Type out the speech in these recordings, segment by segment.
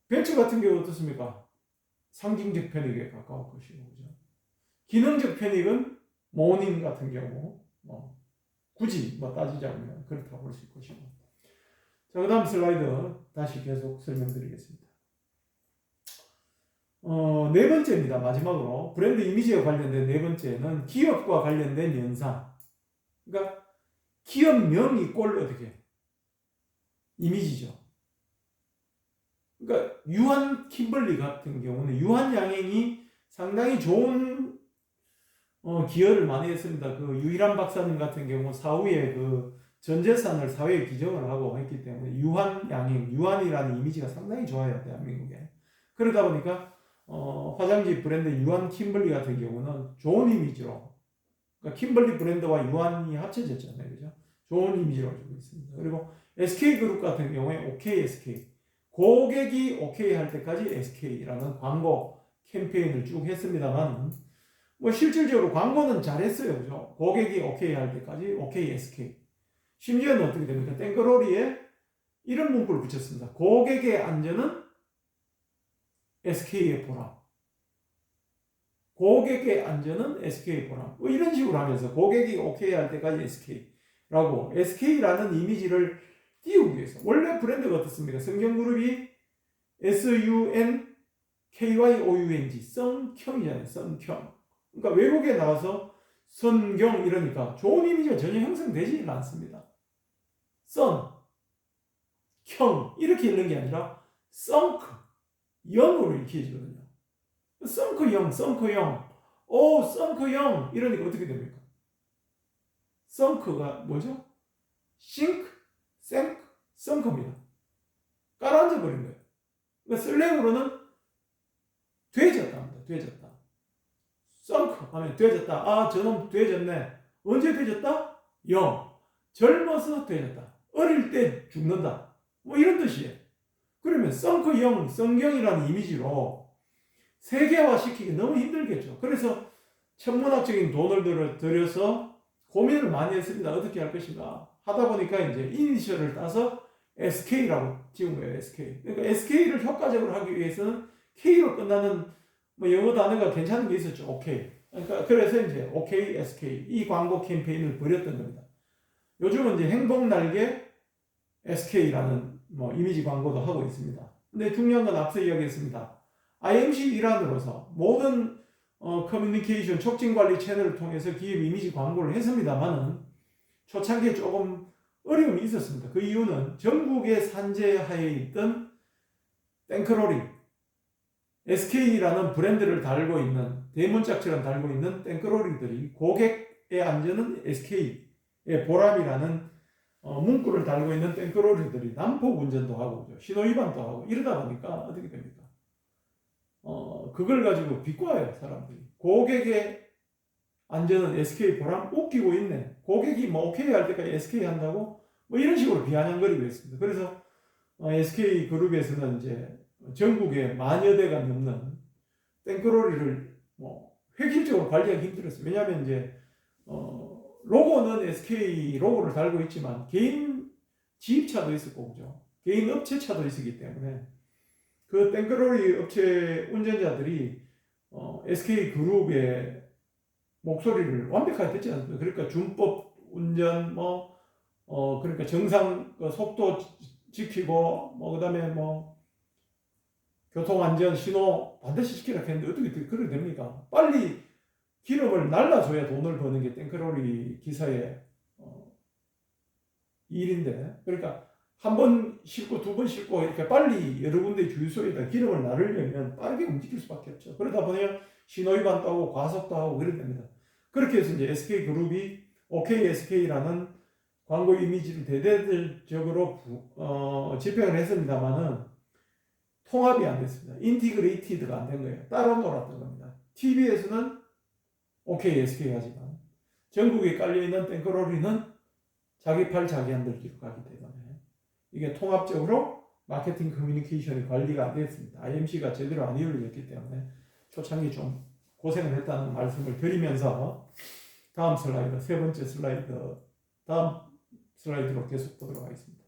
벤츠 같은 경우 어떻습니까? 상징적 편익에 가까울 것이고, 그죠? 기능적 편익은 모닝 같은 경우, 굳이 따지자면 그렇다고 볼 수 있을 것이고. 자, 그 다음 슬라이드 다시 계속 설명드리겠습니다. 네 번째입니다. 마지막으로 브랜드 이미지와 관련된 네 번째는 기업과 관련된 연상. 그러니까 기업명이 꼴 어떻게 이미지죠. 그러니까 유한 킴벌리 같은 경우는 유한 양행이 상당히 좋은 기여를 많이 했습니다. 그 유일한 박사님 같은 경우 사후에 그 전 재산을 사회에 기증을 하고 했기 때문에 유한 양행, 유한이라는 이미지가 상당히 좋아요, 대한민국에. 그러다 보니까 화장지 브랜드 유한 킴벌리 같은 경우는 좋은 이미지로, 그러니까 킴벌리 브랜드와 유한이 합쳐졌잖아요, 그죠? 좋은 이미지로 주고 있습니다. 그리고 SK그룹 같은 경우에 OKSK, 고객이 OK 할 때까지 SK라는 광고 캠페인을 쭉 했습니다만, 실질적으로 광고는 잘했어요, 그죠? 고객이 OK 할 때까지 OKSK. 심지어는 어떻게 됩니까? 땡그로리에 이런 문구를 붙였습니다. 고객의 안전은 SK의 보람. 고객의 안전은 SK의 보람. 이런 식으로 하면서 고객이 OK 할 때까지 SK라고 SK라는 이미지를 띄우기 위해서. 원래 브랜드가 어떻습니까? 성경그룹이 SUNKYOUNG, 썬경이잖아요. 썬경. 그러니까 외국에 나가서 선경 이러니까 좋은 이미지가 전혀 형성되지는 않습니다. 썬, 경 이렇게 읽는 게 아니라 썬크, 영으로 이렇게 읽거든요. 썬크형, 썬크형, 오 썬크형 이러니까 어떻게 됩니까? 썬크가 뭐죠? 싱크, 생크, 썬크입니다. 깔아앉아 버린 거예요. 그러니까 슬랭으로는 되졌답니다. 되졌다. 썬크 하면 되졌다. 아, 저놈 되졌네. 언제 되졌다? 영. 젊어서 되졌다. 어릴 때 죽는다. 이런 뜻이에요. 그러면 썬크 영, 성경이라는 이미지로 세계화 시키기 너무 힘들겠죠. 그래서 천문학적인 돈을 들여서 고민을 많이 했습니다. 어떻게 할 것인가. 하다 보니까 이제 이니셜을 따서 SK라고 지은 거예요. SK. 그러니까 SK를 효과적으로 하기 위해서는 K로 끝나는 영어 단어가 괜찮은 게 있었죠. OK. 그러니까 그래서 이제 OK, SK 이 광고 캠페인을 벌였던 겁니다. 요즘은 이제 행복날개 SK라는 이미지 광고도 하고 있습니다. 근데 중요한 건 앞서 이야기했습니다. IMC 일환으로서 모든 커뮤니케이션 촉진관리 채널을 통해서 기업 이미지 광고를 했습니다만은 초창기에 조금 어려움이 있었습니다. 그 이유는 전국의 산재하에 있던 땡크로리 SK라는 브랜드를 달고 있는 대문짝처럼 달고 있는 땡크로리들이 고객의 안전은 SK의 보람이라는 문구를 달고 있는 땡크로리들이 난폭 운전도 하고 신호 위반도 하고 이러다 보니까 어떻게 됩니까? 그걸 가지고 비꼬아요, 사람들이. 고객의 안전은 SK 보람 웃기고 있네. 고객이 OK 할 때까지 SK 한다고 이런 식으로 비아냥거리고 있습니다. 그래서 SK 그룹에서는 이제 전국에 만여 대가 넘는 땡크로리를 획일적으로 관리하기 힘들었어요. 왜냐하면 이제 로고는 SK 로고를 달고 있지만 개인 지입차도 있었고 그죠? 개인 업체차도 있었기 때문에 그 땡크로리 업체 운전자들이 SK 그룹의 목소리를 완벽하게 듣지 않습니다. 그러니까 준법 운전 그러니까 정상 속도 지키고 그다음에 교통안전 신호 반드시 시키라 했는데 어떻게 그렇게 됩니까? 빨리 기름을 날라줘야 돈을 버는 게 땡크로리 기사의 일인데, 그러니까 한 번 싣고 두 번 싣고 이렇게 빨리 여러 군데 주유소에다 기름을 나르려면 빠르게 움직일 수밖에 없죠. 그러다 보면 신호위반도 하고 과속도 하고 그래야 됩니다. 그렇게 해서 이제 SK그룹이 OKSK라는 광고 이미지를 대대적으로 집행을 했습니다만은 통합이 안 됐습니다. 인티그레이티드가 안 된 거예요. 따로 놀았던 겁니다. TV에서는 OKSK 하지만 전국에 깔려있는 땡크로리는 자기 팔 자기 안 들기로 가기 때문에 이게 통합적으로 마케팅 커뮤니케이션이 관리가 안 됐습니다. IMC가 제대로 안 이루어졌기 때문에 초창기 좀 고생을 했다는 말씀을 드리면서 다음 슬라이드, 세 번째 슬라이드, 다음 슬라이드로 계속 보도록 하겠습니다.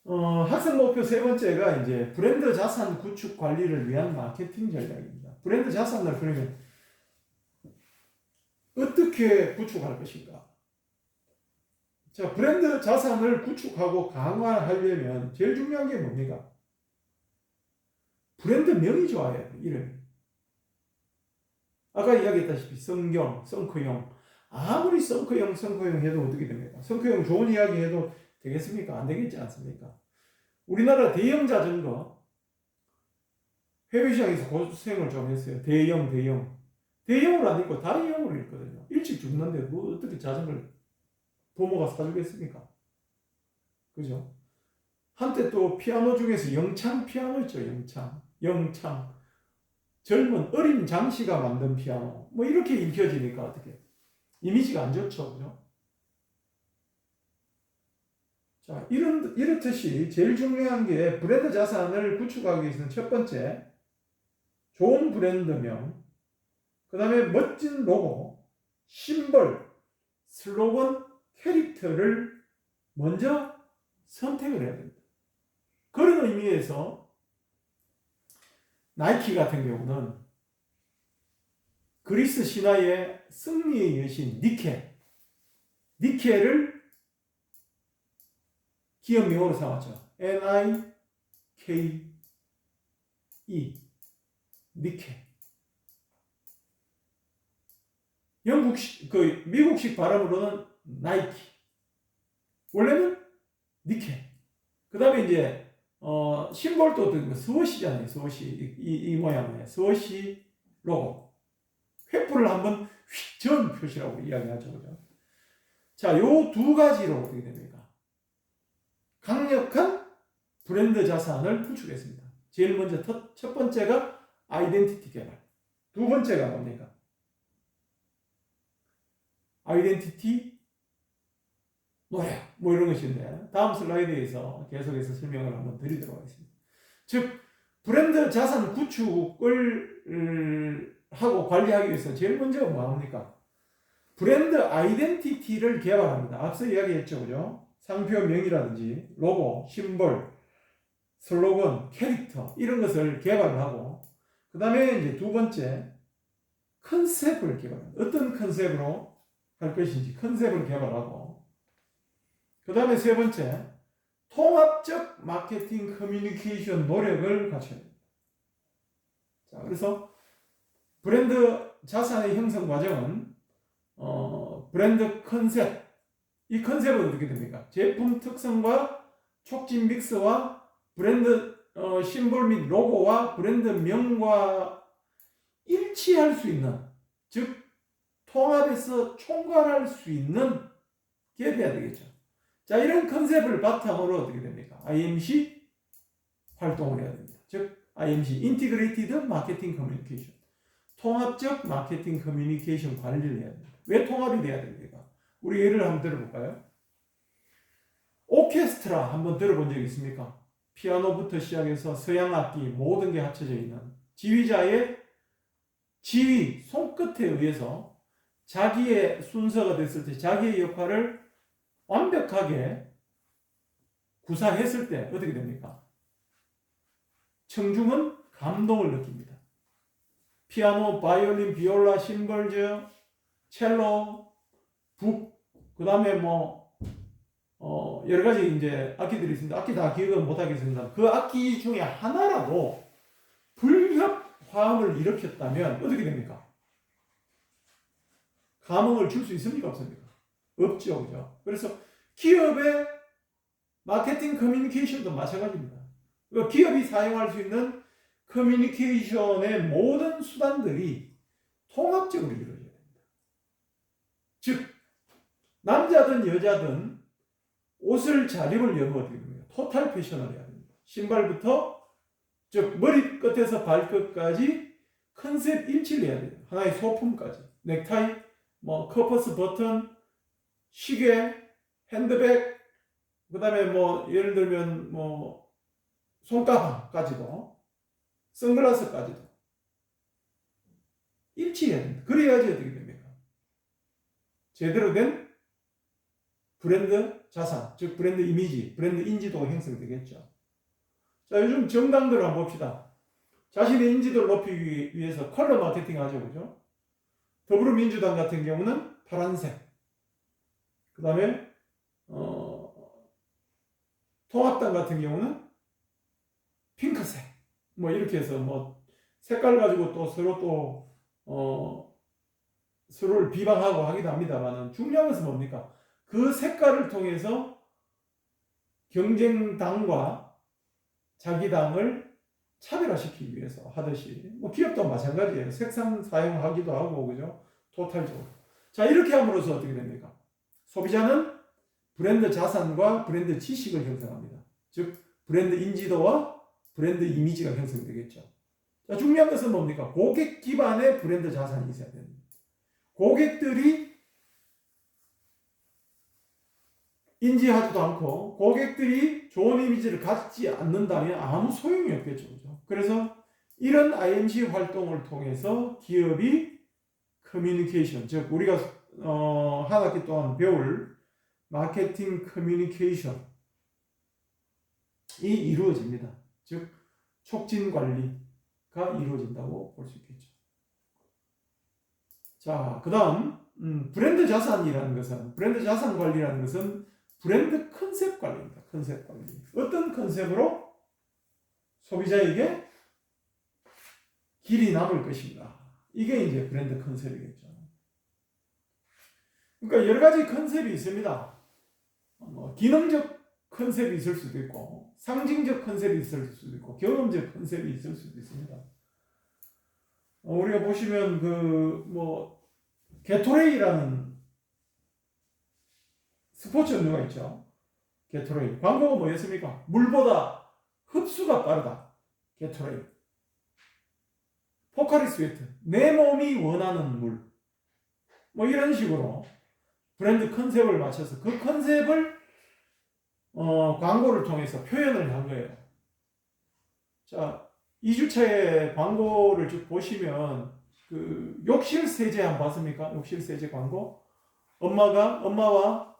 학생 목표 세 번째가 이제 브랜드 자산 구축 관리를 위한 마케팅 전략입니다. 브랜드 자산을 그러면 어떻게 구축할 것인가? 자, 브랜드 자산을 구축하고 강화하려면 제일 중요한 게 뭡니까? 브랜드 명이 좋아야 돼, 이름이. 아까 이야기했다시피 성경, 성크형. 아무리 성크형 해도 어떻게 됩니까? 성크형 좋은 이야기 해도 되겠습니까? 안 되겠지 않습니까? 우리나라 대형 자전거 해외 시장에서 고생을 좀 했어요. 대형으로 안 입고 다이형으로 입거든요. 일찍 죽는데 뭐 어떻게 자전거를 부모가 사주겠습니까? 그죠? 한때 또 피아노 중에서 영창 피아노 있죠. 영창. 젊은 어린 장씨가 만든 피아노. 뭐 이렇게 읽혀지니까 어떻게 이미지가 안 좋죠. 그죠? 자, 이렇듯이 제일 중요한 게 브랜드 자산을 구축하기 위해서는 첫 번째, 좋은 브랜드명, 그 다음에 멋진 로고, 심벌, 슬로건, 캐릭터를 먼저 선택을 해야 됩니다. 그런 의미에서 나이키 같은 경우는 그리스 신화의 승리의 여신 니케를 기업명으로 삼았죠. Nike, 니케. 미국식 발음으로는 나이키. 원래는 니케. 그 다음에 이제, 심볼도 스워시잖아요. 스워시. 이 모양의 스워시 로고. 횃불을 한번 휙 전 표시라고 이야기하죠. 그죠? 자, 요 두 가지로 어떻게 됩니까? 강력한 브랜드 자산을 구축했습니다. 제일 먼저 첫 번째가 아이덴티티 개발. 두 번째가 뭡니까? 아이덴티티 노력 뭐 이런 것인데 다음 슬라이드에서 계속해서 설명을 한번 드리도록 하겠습니다. 즉 브랜드 자산 구축을 하고 관리하기 위해서 제일 먼저 뭐합니까? 브랜드 아이덴티티를 개발합니다. 앞서 이야기했죠. 그죠? 상표명이라든지 로고, 심볼, 슬로건, 캐릭터 이런 것을 개발하고 그 다음에 이제 두 번째 컨셉을 개발합니다. 어떤 컨셉으로 할 것인지 컨셉을 개발하고 그 다음에 세 번째 통합적 마케팅 커뮤니케이션 노력을 갖춰야 됩니다. 자, 그래서 브랜드 자산의 형성 과정은 브랜드 컨셉 이 컨셉은 어떻게 됩니까? 제품 특성과 촉진 믹스와 브랜드 심볼 및 로고와 브랜드 명과 일치할 수 있는 즉 통합해서 총괄할 수 있는 게 돼야 되겠죠. 자, 이런 컨셉을 바탕으로 어떻게 됩니까? IMC 활동을 해야 됩니다. 즉 IMC 인티그레이티드 마케팅 커뮤니케이션 통합적 마케팅 커뮤니케이션 관리를 해야 됩니다. 왜 통합이 돼야 됩니까? 우리 예를 한번 들어볼까요? 오케스트라 한번 들어본 적 있습니까? 피아노부터 시작해서 서양 악기 모든 게 합쳐져 있는 지휘자의 지휘 손끝에 의해서 자기의 순서가 됐을 때 자기의 역할을 완벽하게 구사했을 때 어떻게 됩니까? 청중은 감동을 느낍니다. 피아노, 바이올린, 비올라, 심벌즈, 첼로, 북, 그 다음에 여러 가지 이제 악기들이 있습니다. 악기 다 기억은 못 하겠습니다. 그 악기 중에 하나라도 불협 화음을 일으켰다면 어떻게 됩니까? 감흥을 줄 수 있습니까? 없습니까? 없죠. 그죠? 그래서 기업의 마케팅 커뮤니케이션도 마찬가지입니다. 기업이 사용할 수 있는 커뮤니케이션의 모든 수단들이 통합적으로 이루어져야 됩니다. 즉, 남자든 여자든 옷을 잘 입으려면 어떻게 됩니까? 토탈 패션을 해야 됩니다. 신발부터, 즉, 머리끝에서 발끝까지 컨셉 일치를 해야 돼요. 하나의 소품까지. 넥타이, 커퍼스 버튼, 시계, 핸드백, 그 다음에 예를 들면 손가방까지도, 선글라스까지도 일치해야 됩니다. 그래야지 어떻게 됩니까? 제대로 된 브랜드 자산, 즉 브랜드 이미지, 브랜드 인지도가 형성되겠죠. 자, 요즘 정당들을 한번 봅시다. 자신의 인지도를 높이기 위해서 컬러 마케팅 하죠, 그죠? 더불어민주당 같은 경우는 파란색, 그 다음에 통합당 같은 경우는 핑크색, 뭐 이렇게 해서 뭐 색깔 가지고 또 서로 또 서로를 비방하고 하기도 합니다만은 중요한 것은 뭡니까? 그 색깔을 통해서 경쟁당과 자기 당을 차별화시키기 위해서 하듯이 뭐 기업도 마찬가지예요. 색상 사용하기도 하고 그죠? 토탈적으로. 자, 이렇게 함으로써 어떻게 됩니까? 소비자는 브랜드 자산과 브랜드 지식을 형성합니다. 즉 브랜드 인지도와 브랜드 이미지가 형성되겠죠. 자, 중요한 것은 뭡니까? 고객 기반의 브랜드 자산이 있어야 됩니다. 고객들이 인지하지도 않고 고객들이 좋은 이미지를 갖지 않는다면 아무 소용이 없겠죠. 그죠? 그래서 이런 IMC 활동을 통해서 기업이 커뮤니케이션, 즉 우리가 한 학기 동안 배울 마케팅 커뮤니케이션이 이루어집니다. 즉 촉진 관리가 이루어진다고 볼 수 있겠죠. 자, 그 다음 브랜드 자산이라는 것은, 브랜드 자산 관리라는 것은 브랜드 컨셉 관리입니다. 컨셉 관리. 어떤 컨셉으로 소비자에게 길이 남을 것인가. 이게 이제 브랜드 컨셉이겠죠. 그러니까 여러 가지 컨셉이 있습니다. 기능적 컨셉이 있을 수도 있고, 상징적 컨셉이 있을 수도 있고, 경험적 컨셉이 있을 수도 있습니다. 우리가 보시면 게토레이라는 스포츠 음료가 있죠. 게토레이. 광고가 뭐였습니까? 물보다 흡수가 빠르다. 게토레이. 포카리 스웨트. 내 몸이 원하는 물. 뭐 이런 식으로 브랜드 컨셉을 맞춰서 그 컨셉을 광고를 통해서 표현을 한 거예요. 자, 2주차에 광고를 쭉 보시면 그 욕실 세제 한번 봤습니까? 욕실 세제 광고. 엄마와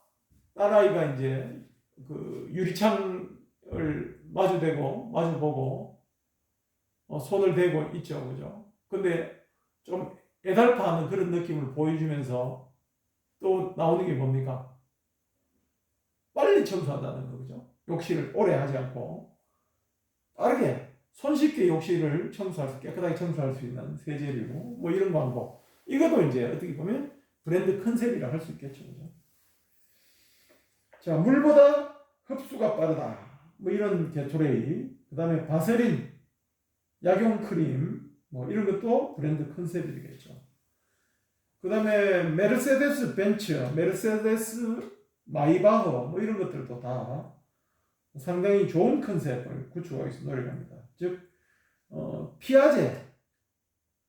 딸아이가 이제 그 유리창을 마주보고 손을 대고 있죠. 그죠? 근데 좀 애달파하는 그런 느낌을 보여주면서 또 나오는 게 뭡니까? 빨리 청소한다는 거죠. 욕실을 오래 하지 않고 빠르게 손쉽게 욕실을 깨끗하게 청소할 수 있는 세제류 뭐 이런 광고. 이것도 이제 어떻게 보면 브랜드 컨셉이라 할 수 있겠죠. 그죠? 자, 물보다 흡수가 빠르다. 뭐 이런 게토레이. 그 다음에 바세린, 약용 크림, 뭐 이런 것도 브랜드 컨셉이 되겠죠. 그 다음에 메르세데스 벤츠, 메르세데스 마이바흐, 뭐 이런 것들도 다 상당히 좋은 컨셉을 구축하기 위해서 노력합니다. 즉, 피아제,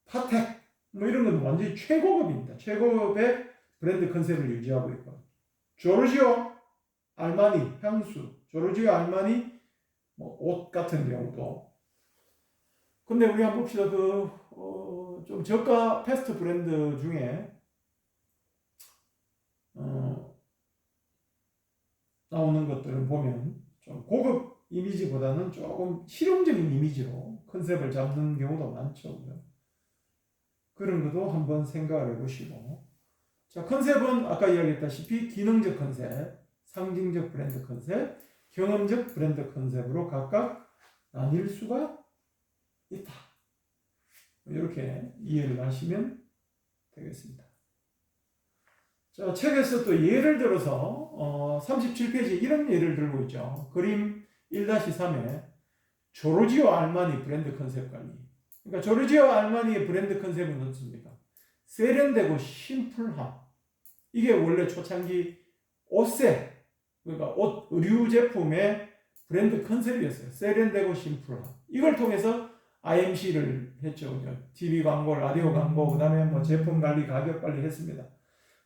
파텍, 뭐 이런 건 완전히 최고급입니다. 최고급의 브랜드 컨셉을 유지하고 있고, 조르지오 알마니 향수, 조르지오 알마니 뭐 옷 같은 경우도. 근데 우리 한번 봅시다. 좀 저가 패스트 브랜드 중에 나오는 것들을 보면 좀 고급 이미지보다는 조금 실용적인 이미지로 컨셉을 잡는 경우도 많죠. 그런 것도 한번 생각을 해보시고. 자, 컨셉은 아까 이야기했다시피 기능적 컨셉, 상징적 브랜드 컨셉, 경험적 브랜드 컨셉으로 각각 나뉠 수가 있다. 이렇게 이해를 하시면 되겠습니다. 자, 책에서 또 예를 들어서 37페이지 이런 예를 들고 있죠. 그림 1-3에 조르지오 알마니 브랜드 컨셉 관리. 그러니까 조르지오 알마니의 브랜드 컨셉은 어떻습니까? 세련되고 심플함. 이게 원래 초창기 옷색, 그러니까 옷 의류 제품의 브랜드 컨셉이었어요. 세련되고 심플함. 이걸 통해서 IMC를 했죠. TV 광고, 라디오 광고, 그 다음에 뭐 제품 관리, 가격 관리 했습니다.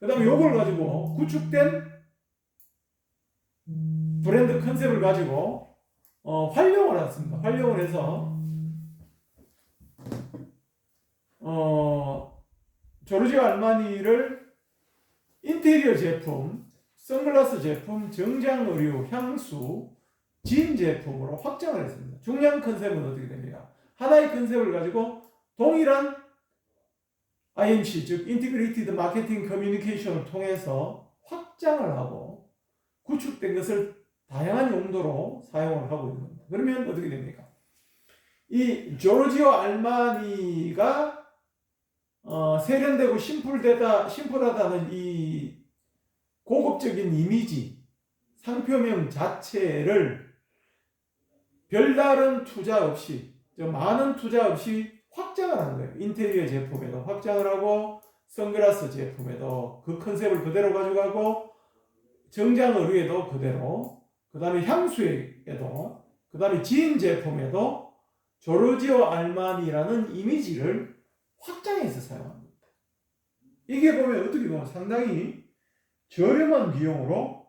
그 다음에 요걸 가지고 구축된 브랜드 컨셉을 가지고 활용을 했습니다. 활용을 해서 조르지오 알마니를 인테리어 제품, 선글라스 제품, 정장 의류, 향수, 진 제품으로 확장을 했습니다. 중요한 컨셉은 어떻게 됩니까? 하나의 컨셉을 가지고 동일한 IMC, 즉 인티그레이티드 마케팅 커뮤니케이션을 통해서 확장을 하고 구축된 것을 다양한 용도로 사용을 하고 있는 겁니다. 그러면 어떻게 됩니까? 이 조르지오 알마니가 세련되고 심플하다는 이 고급적인 이미지, 상표명 자체를 별다른 투자 없이, 많은 투자 없이 확장을 하는 거예요. 인테리어 제품에도 확장을 하고, 선글라스 제품에도 그 컨셉을 그대로 가져가고, 정장 의류에도 그대로, 그 다음에 향수에도, 그 다음에 지인 제품에도 조르지오 알마니라는 이미지를 확장해서 사용합니다. 이게 보면 어떻게 보면 상당히 저렴한 비용으로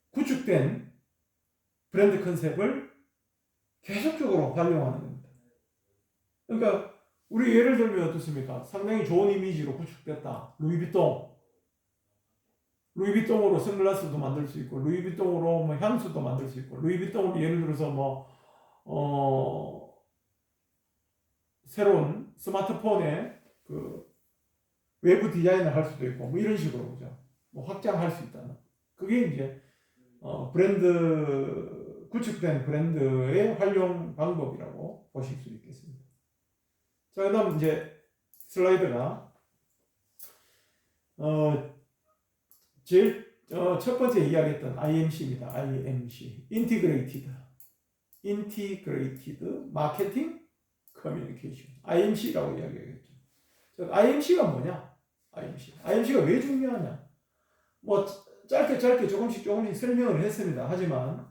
구축된 브랜드 컨셉을 계속적으로 활용하는 겁니다. 그러니까 우리 예를 들면 어떻습니까? 상당히 좋은 이미지로 구축됐다. 루이비통으로 선글라스도 만들 수 있고, 루이비통으로 뭐 향수도 만들 수 있고, 루이비통으로 예를 들어서 새로운 스마트폰에 그 외부 디자인을 할 수도 있고, 뭐 이런 식으로 그죠? 뭐 확장할 수 있다는. 그게 이제 구축된 브랜드의 활용 방법이라고 보실 수 있겠습니다. 자, 그 다음 이제 슬라이드가, 제일 첫 번째 이야기했던 IMC입니다. IMC. Integrated Marketing Communication. IMC라고 이야기하겠죠. IMC가 뭐냐? IMC가 왜 중요하냐? 뭐 짧게 조금씩 설명을 했습니다. 하지만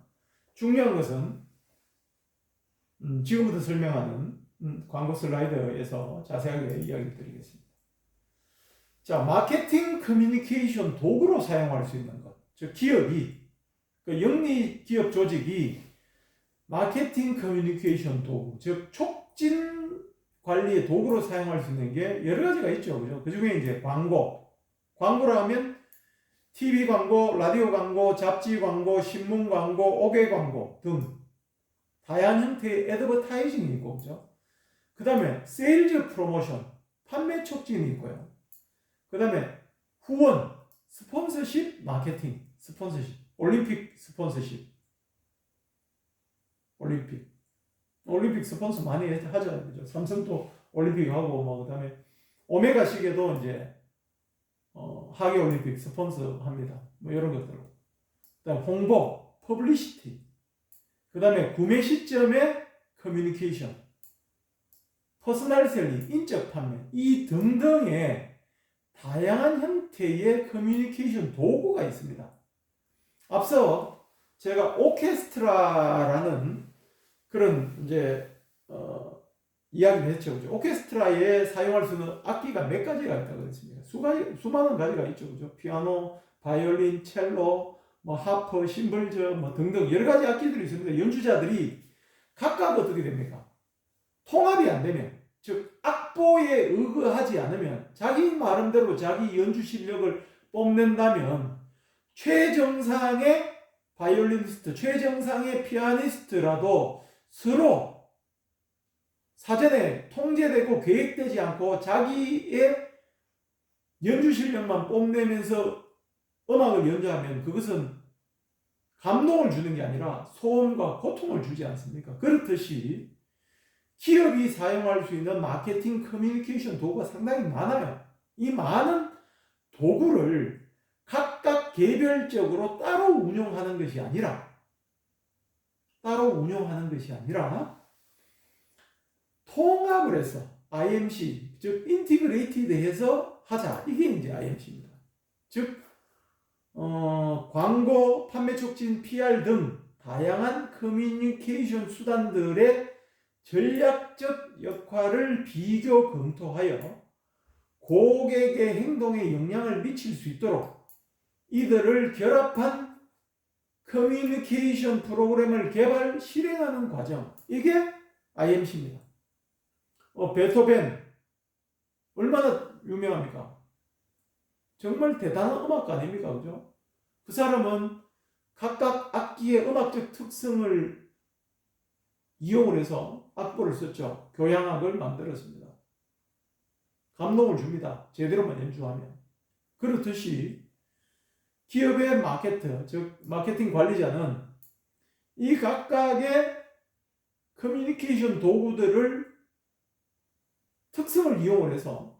중요한 것은 지금부터 설명하는 광고 슬라이드에서 자세하게 이야기 드리겠습니다. 자, 마케팅 커뮤니케이션 도구로 사용할 수 있는 것. 즉 기업이, 그 영리 기업 조직이 마케팅 커뮤니케이션 도구, 즉 촉진 관리의 도구로 사용할 수 있는 게 여러 가지가 있죠. 그죠? 그 중에 이제 광고라 하면 TV 광고, 라디오 광고, 잡지 광고, 신문 광고, 옥외 광고 등 다양한 형태의 애드버타이징이 있고, 그죠? 그 다음에 세일즈 프로모션, 판매 촉진이 있고요. 그 다음에 후원, 스폰서십 마케팅, 올림픽 스폰서십, 올림픽 스폰서 많이 하죠. 그죠? 삼성도 올림픽 하고, 뭐, 그 다음에 오메가 시계도 이제 하계 올림픽 스폰서 합니다. 뭐 이런 것들. 그다음 홍보, 퍼블리시티. 그다음에 구매 시점의 커뮤니케이션, 퍼스널 셀링, 인적 판매, 이 등등의 다양한 형태의 커뮤니케이션 도구가 있습니다. 앞서 제가 오케스트라라는 그런 이제 이야기를 했죠. 그죠? 오케스트라에 사용할 수 있는 악기가 몇 가지가 있다고 그랬습니다. 수많은 가지가 있죠. 그죠? 피아노, 바이올린, 첼로, 뭐 하프, 심벌즈, 뭐 등등 여러 가지 악기들이 있습니다. 연주자들이 각각 어떻게 됩니까? 통합이 안 되면, 즉 악보에 의거하지 않으면, 자기 나름대로 자기 연주 실력을 뽐낸다면 최정상의 바이올리니스트, 최정상의 피아니스트라도 서로 사전에 통제되고 계획되지 않고 자기의 연주 실력만 뽐내면서 음악을 연주하면 그것은 감동을 주는 게 아니라 소음과 고통을 주지 않습니까? 그렇듯이 기업이 사용할 수 있는 마케팅 커뮤니케이션 도구가 상당히 많아요. 이 많은 도구를 각각 개별적으로 따로 운용하는 것이 아니라 통합을 해서 IMC, 즉 인티그레이티드 해서 하자. 이게 이제 IMC입니다. 즉 광고, 판매 촉진, PR 등 다양한 커뮤니케이션 수단들의 전략적 역할을 비교 검토하여 고객의 행동에 영향을 미칠 수 있도록 이들을 결합한 커뮤니케이션 프로그램을 개발, 실행하는 과정. 이게 IMC입니다. 베토벤 얼마나 유명합니까? 정말 대단한 음악가 아닙니까? 그죠? 그 사람은 각각 악기의 음악적 특성을 이용을 해서 악보를 썼죠. 교향악을 만들었습니다. 감동을 줍니다. 제대로만 연주하면. 그렇듯이 기업의 마케터, 즉 마케팅 관리자는 이 각각의 커뮤니케이션 도구들을 특성을 이용을 해서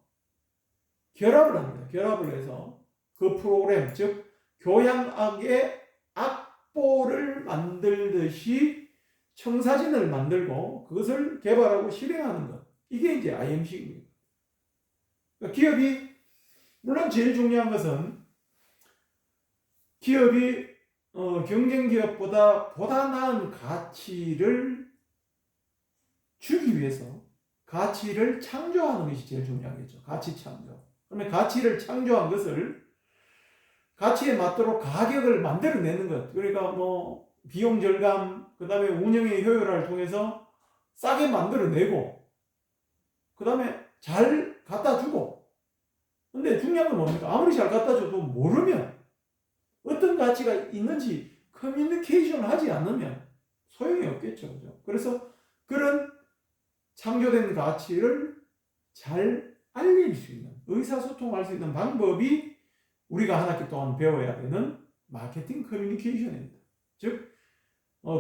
결합을 합니다. 결합을 해서 그 프로그램, 즉 교향악의 악보를 만들듯이 청사진을 만들고 그것을 개발하고 실행하는 것. 이게 이제 IMC입니다. 그러니까 기업이 물론 제일 중요한 것은 기업이 경쟁 기업보다 보다 나은 가치를 주기 위해서 가치를 창조하는 것이 제일 중요하겠죠. 가치 창조. 그러면 가치를 창조한 것을 가치에 맞도록 가격을 만들어내는 것. 그러니까 뭐 비용 절감, 그 다음에 운영의 효율화를 통해서 싸게 만들어내고, 그 다음에 잘 갖다 주고. 근데 중요한 건 뭡니까? 아무리 잘 갖다 줘도 모르면, 어떤 가치가 있는지 커뮤니케이션을 하지 않으면 소용이 없겠죠. 그죠? 그래서 그런 창조된 가치를 잘 알릴 수 있는, 의사소통할 수 있는 방법이 우리가 한 학기 동안 배워야 되는 마케팅 커뮤니케이션입니다. 즉,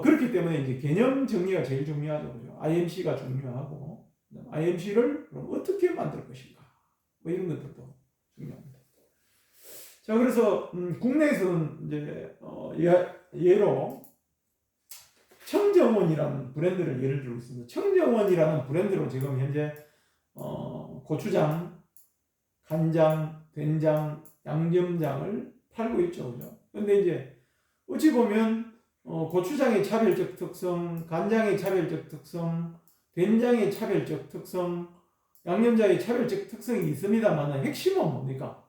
그렇기 때문에 이제 개념 정리가 제일 중요하죠. 그죠? IMC가 중요하고, IMC를 그럼 어떻게 만들 것인가. 뭐 이런 것들도 중요합니다. 자, 그래서, 국내에서는 이제, 예로, 청정원이라는 브랜드를 예를 들고 있습니다. 청정원이라는 브랜드로 지금 현재, 고추장, 간장, 된장, 양념장을 팔고 있죠. 그죠? 근데 이제, 어찌 보면, 고추장의 차별적 특성, 간장의 차별적 특성, 된장의 차별적 특성, 양념장의 차별적 특성이 있습니다만 핵심은 뭡니까?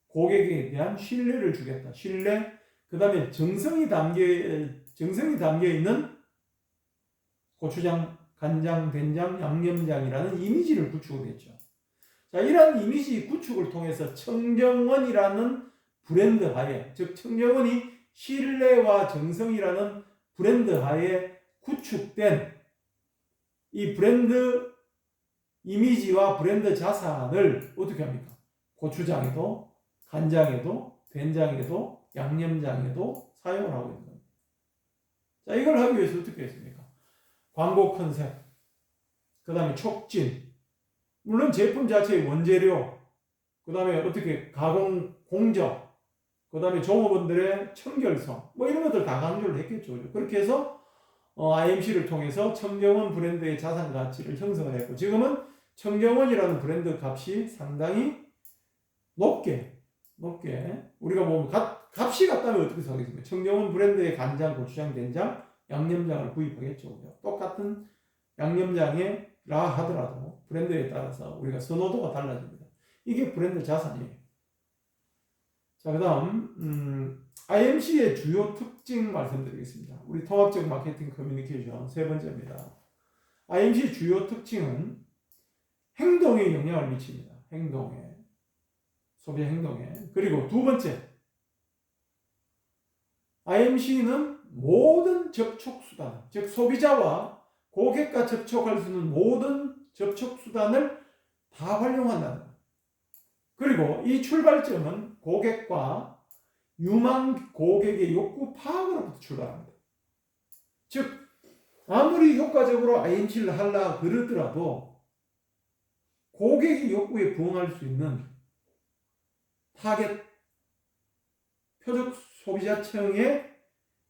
고객에 대한 신뢰를 주겠다. 신뢰, 그 다음에 정성이 담겨 있는 고추장, 간장, 된장, 양념장이라는 이미지를 구축했죠. 자, 이러한 이미지 구축을 통해서 청정원이라는 브랜드 하에, 즉 청정원이 신뢰와 정성이라는 브랜드 하에 구축된 이 브랜드 이미지와 브랜드 자산을 어떻게 합니까? 고추장에도, 간장에도, 된장에도, 양념장에도 사용을 하고 있는 겁니다. 자, 이걸 하기 위해서 어떻게 했습니까? 광고 컨셉, 그 다음에 촉진, 물론 제품 자체의 원재료, 그 다음에 어떻게 가공 공정, 그 다음에 종업원들의 청결성, 뭐 이런 것들 다 강조를 했겠죠. 그렇게 해서 IMC를 통해서 청정원 브랜드의 자산 가치를 형성을 했고, 지금은 청정원이라는 브랜드 값이 상당히 높게 우리가 보면 값이 같다면 어떻게 사겠습니까? 청정원 브랜드의 간장, 고추장, 된장, 양념장을 구입하겠죠. 똑같은 양념장이라 하더라도 브랜드에 따라서 우리가 선호도가 달라집니다. 이게 브랜드 자산이에요. 자, 그 다음 IMC의 주요 특징 말씀드리겠습니다. 우리 통합적 마케팅 커뮤니케이션 세 번째입니다. IMC 주요 특징은 행동에 영향을 미칩니다. 행동에, 소비 행동에. 그리고 두 번째, IMC는 모든 접촉 수단, 즉 소비자와 고객과 접촉할 수 있는 모든 접촉 수단을 다 활용한다는 것. 그리고 이 출발점은 고객과 유망 고객의 욕구 파악으로부터 출발합니다. 즉, 아무리 효과적으로 IMC를 하려 그러더라도 고객의 욕구에 부응할 수 있는 타겟 표적 소비자층의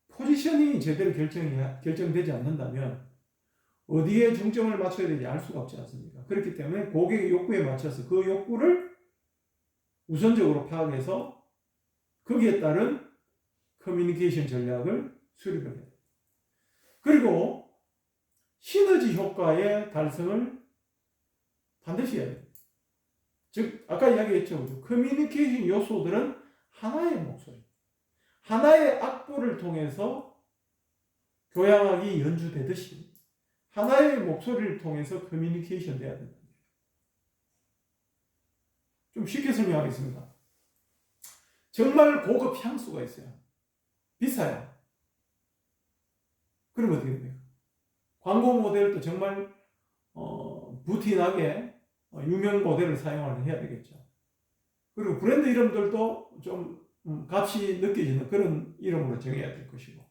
포지셔닝이 제대로 결정되지 않는다면 어디에 중점을 맞춰야 되는지 알 수가 없지 않습니까? 그렇기 때문에 고객의 욕구에 맞춰서 그 욕구를 우선적으로 파악해서 거기에 따른 커뮤니케이션 전략을 수립해야 됩니다. 그리고 시너지 효과의 달성을 반드시 해야 됩니다. 즉 아까 이야기했죠. 커뮤니케이션 요소들은 하나의 목소리, 하나의 악보를 통해서 교향악이 연주되듯이 하나의 목소리를 통해서 커뮤니케이션 돼야 된다. 좀 쉽게 설명하겠습니다. 정말 고급 향수가 있어요. 비싸요. 그러면 어떻게 됩니까? 광고 모델도 정말 부티나게 유명 모델을 사용을 해야 되겠죠. 그리고 브랜드 이름들도 좀 값이 느껴지는 그런 이름으로 정해야 될 것이고,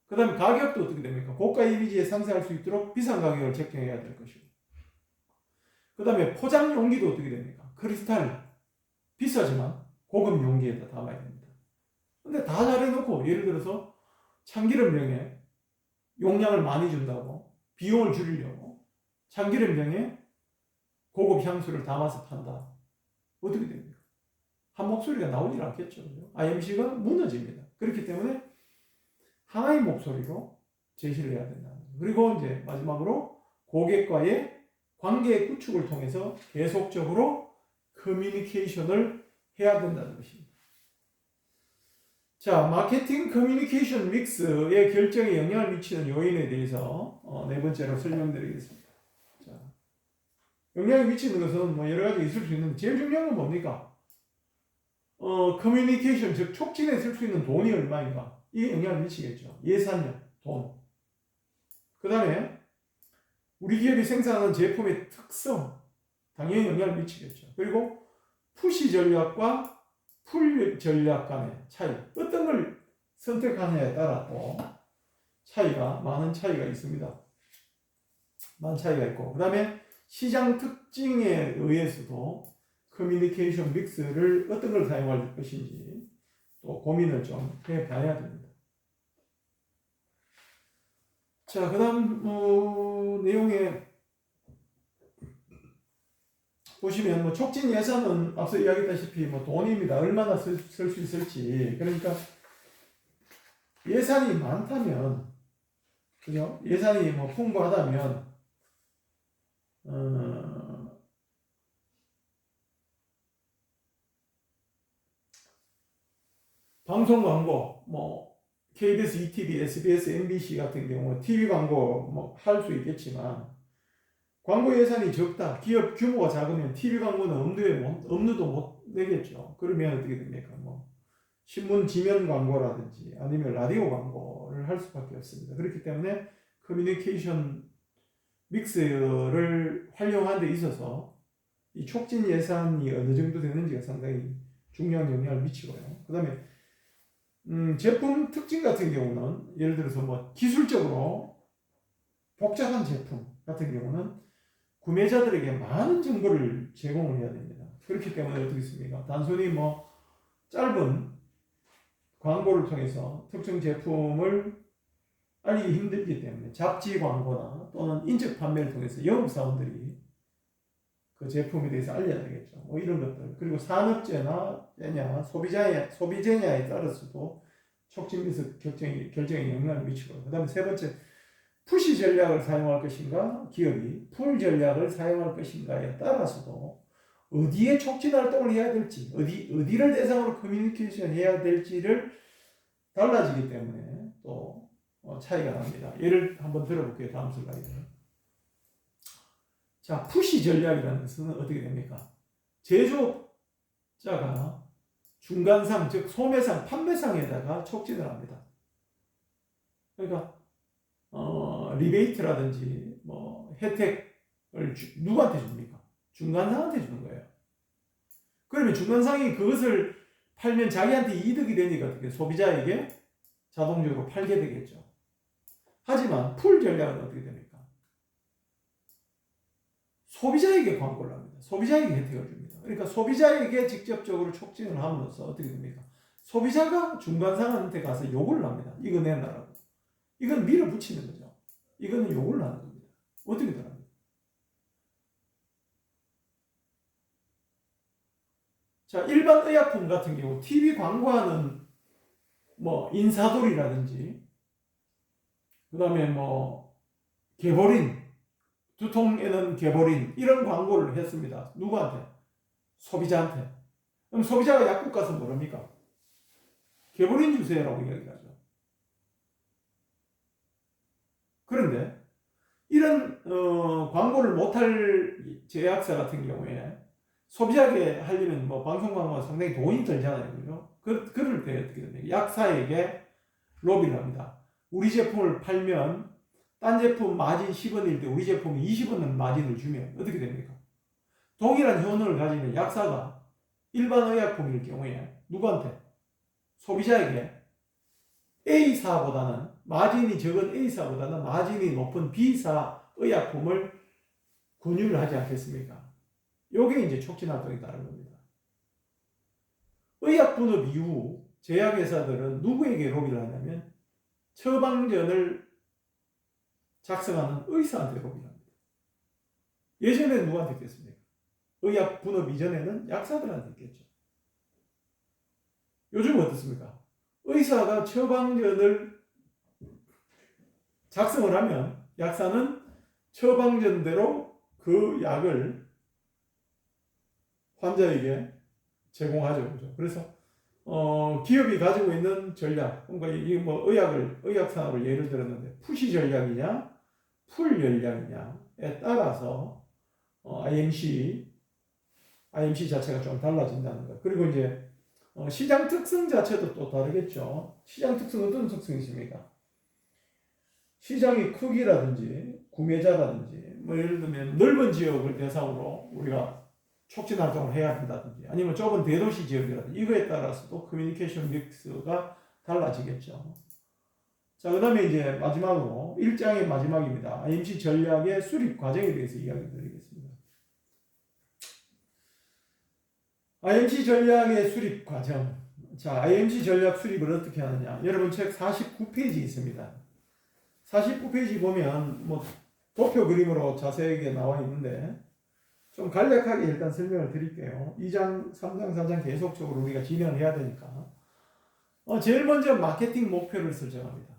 그 다음에 가격도 어떻게 됩니까? 고가 이미지에 상승할 수 있도록 비싼 가격을 책정해야 될 것이고, 그 다음에 포장 용기도 어떻게 됩니까? 크리스탈 비싸지만 고급 용기에다 담아야 됩니다. 근데 다 잘해놓고 예를 들어서 참기름병에 용량을 많이 준다고 비용을 줄이려고 참기름병에 고급 향수를 담아서 판다. 어떻게 됩니까? 한 목소리가 나오질 않겠죠. IMC가 무너집니다. 그렇기 때문에 하나의 목소리로 제시를 해야 된다. 그리고 이제 마지막으로 고객과의 관계 구축을 통해서 계속적으로 커뮤니케이션을 해야 된다는 것입니다. 자, 마케팅 커뮤니케이션 믹스의 결정에 영향을 미치는 요인에 대해서 네 번째로 설명드리겠습니다. 자, 영향을 미치는 것은 뭐 여러 가지 있을 수 있는데 제일 중요한 건 뭡니까? 커뮤니케이션, 즉 촉진에 쓸 수 있는 돈이 얼마인가? 이게 영향을 미치겠죠. 예산력, 돈. 그 다음에 우리 기업이 생산하는 제품의 특성, 당연히 영향을 미치겠죠. 그리고 푸시 전략과 풀 전략 간의 차이, 어떤 걸 선택하느냐에 따라 또 많은 차이가 있습니다. 많은 차이가 있고, 그 다음에 시장 특징에 의해서도 커뮤니케이션 믹스를 어떤 걸 사용할 것인지 또 고민을 좀 해봐야 됩니다. 자, 그 다음 내용에 보시면 뭐 촉진 예산은 앞서 이야기했다시피 뭐 돈입니다. 얼마나 쓸 수 있을지. 그러니까 예산이 많다면, 그죠? 예산이 뭐 풍부하다면 방송 광고, 뭐 KBS, ETV, SBS, MBC 같은 경우 TV 광고 뭐 할 수 있겠지만 광고 예산이 적다, 기업 규모가 작으면 TV 광고는 엄두도 못 내겠죠. 그러면 어떻게 됩니까? 뭐 신문 지면 광고라든지 아니면 라디오 광고를 할 수밖에 없습니다. 그렇기 때문에 커뮤니케이션 믹스를 활용하는 데 있어서 이 촉진 예산이 어느 정도 되는지가 상당히 중요한 영향을 미치고요. 그 다음에 제품 특징 같은 경우는 예를 들어서 뭐 기술적으로 복잡한 제품 같은 경우는 구매자들에게 많은 정보를 제공을 해야 됩니다. 그렇기 때문에 어떻게 있습니까? 단순히 뭐 짧은 광고를 통해서 특정 제품을 알리기 힘들기 때문에 잡지 광고나 또는 인적 판매를 통해서 영업사원들이 그 제품에 대해서 알려야 되겠죠. 뭐 이런 것들. 그리고 산업재냐, 소비재냐에 따라서도 촉진 믹스 결정에 영향을 미치고. 그 다음에 세 번째, 푸시 전략을 사용할 것인가, 기업이 풀 전략을 사용할 것인가에 따라서도 어디에 촉진 활동을 해야 될지, 어디를 대상으로 커뮤니케이션 해야 될지를 달라지기 때문에 또 차이가 납니다. 예를 한번 들어볼게요. 다음 슬라이드. 자, 푸시 전략이라는 것은 어떻게 됩니까? 제조업자가 중간상, 즉 소매상, 판매상에다가 촉진을 합니다. 그러니까 리베이트라든지 뭐 혜택을 누구한테 줍니까? 중간상한테 주는 거예요. 그러면 중간상이 그것을 팔면 자기한테 이득이 되니까 어떻게 소비자에게 자동적으로 팔게 되겠죠. 하지만 풀 전략은 어떻게 됩니까? 소비자에게 광고를 합니다. 소비자에게 혜택을 줍니다. 그러니까 소비자에게 직접적으로 촉진을 함으로써 어떻게 됩니까? 소비자가 중간상한테 가서 요구를 합니다. 이거 내놔라고. 이건 밀어붙이는 거죠. 이거는 요구를 하는 겁니다. 어떻게 됩니까? 자, 일반 의약품 같은 경우 TV 광고하는 뭐 인사돌이라든지 그 다음에 뭐 개보린, 두통에는 개보린 이런 광고를 했습니다. 누구한테? 소비자한테. 그럼 소비자가 약국 가서 뭐랍니까? 개보린 주세요라고 이야기하죠. 그런데 이런 광고를 못할 제약사 같은 경우에 소비자에게 하려면 뭐 방송광고가 상당히 돈이 들잖아요. 그죠? 그럴 때 어떻게 됩니까? 약사에게 로비를 합니다. 우리 제품을 팔면 딴 제품 마진 10원일 때 우리 제품이 20원은 마진을 주면 어떻게 됩니까? 동일한 효능을 가지는 약사가 일반 의약품일 경우에 누구한테? 소비자에게 A사보다는 마진이 적은 A사보다는 마진이 높은 B사 의약품을 권유를 하지 않겠습니까? 요게 이제 촉진활동에 따른 겁니다. 의약분업 이후 제약회사들은 누구에게 로비를 하냐면 처방전을 작성하는 의사한테 로비를 합니다. 예전에는 누구한테 했겠습니까? 의약분업 이전에는 약사들한테 했겠죠. 요즘은 어떻습니까? 의사가 처방전을 작성을 하면 약사는 처방전대로 그 약을 환자에게 제공하죠. 그래서 기업이 가지고 있는 전략, 그러니까 이 뭐 의학 산업을 예를 들었는데 푸시 전략이냐, 풀 전략이냐에 따라서 IMC 자체가 좀 달라진다는 거. 그리고 이제 시장 특성 자체도 또 다르겠죠. 시장 특성 어떤 특성이 있습니까? 시장의 크기라든지 구매자라든지 뭐 예를 들면 넓은 지역을 대상으로 우리가 촉진 활동을 해야 한다든지 아니면 좁은 대도시 지역이라든지 이거에 따라서도 커뮤니케이션 믹스가 달라지겠죠. 자, 그 다음에 이제 마지막으로 1장의 마지막입니다. IMC 전략의 수립 과정에 대해서 이야기 드리겠습니다. IMC 전략의 수립 과정. 자, IMC 전략 수립을 어떻게 하느냐. 여러분 책 49페이지 있습니다. 49페이지 보면 뭐 도표 그림으로 자세하게 나와 있는데 좀 간략하게 일단 설명을 드릴게요. 2장, 3장, 4장 계속적으로 우리가 진행을 해야 되니까. 제일 먼저 마케팅 목표를 설정합니다.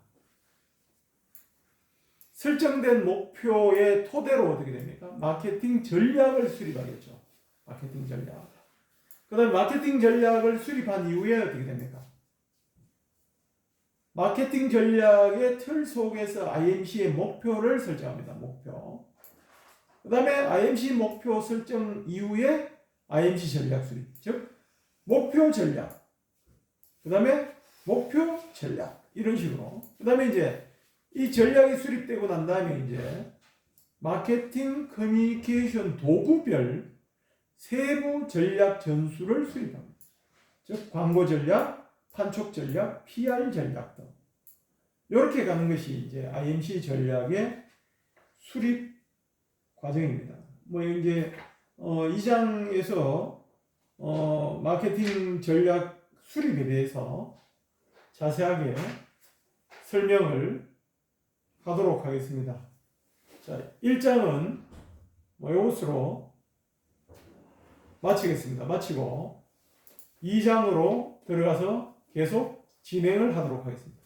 설정된 목표의 토대로 어떻게 됩니까? 마케팅 전략을 수립하겠죠. 마케팅 전략. 그 다음에 마케팅 전략을 수립한 이후에 어떻게 됩니까? 마케팅 전략의 틀 속에서 IMC의 목표를 설정합니다. 목표. 그 다음에 IMC 목표 설정 이후에 IMC 전략 수립. 즉, 목표 전략. 그 다음에 목표 전략. 이런 식으로. 그 다음에 이제 이 전략이 수립되고 난 다음에 이제 마케팅 커뮤니케이션 도구별 세부 전략 전술을 수립합니다. 즉, 광고 전략, 판촉 전략, PR 전략 등. 이렇게 가는 것이 이제 IMC 전략의 수립 과정입니다. 뭐 이제 2장에서 마케팅 전략 수립에 대해서 자세하게 설명을 하도록 하겠습니다. 자, 1장은 뭐 이것으로 마치겠습니다. 마치고 2장으로 들어가서 계속 진행을 하도록 하겠습니다.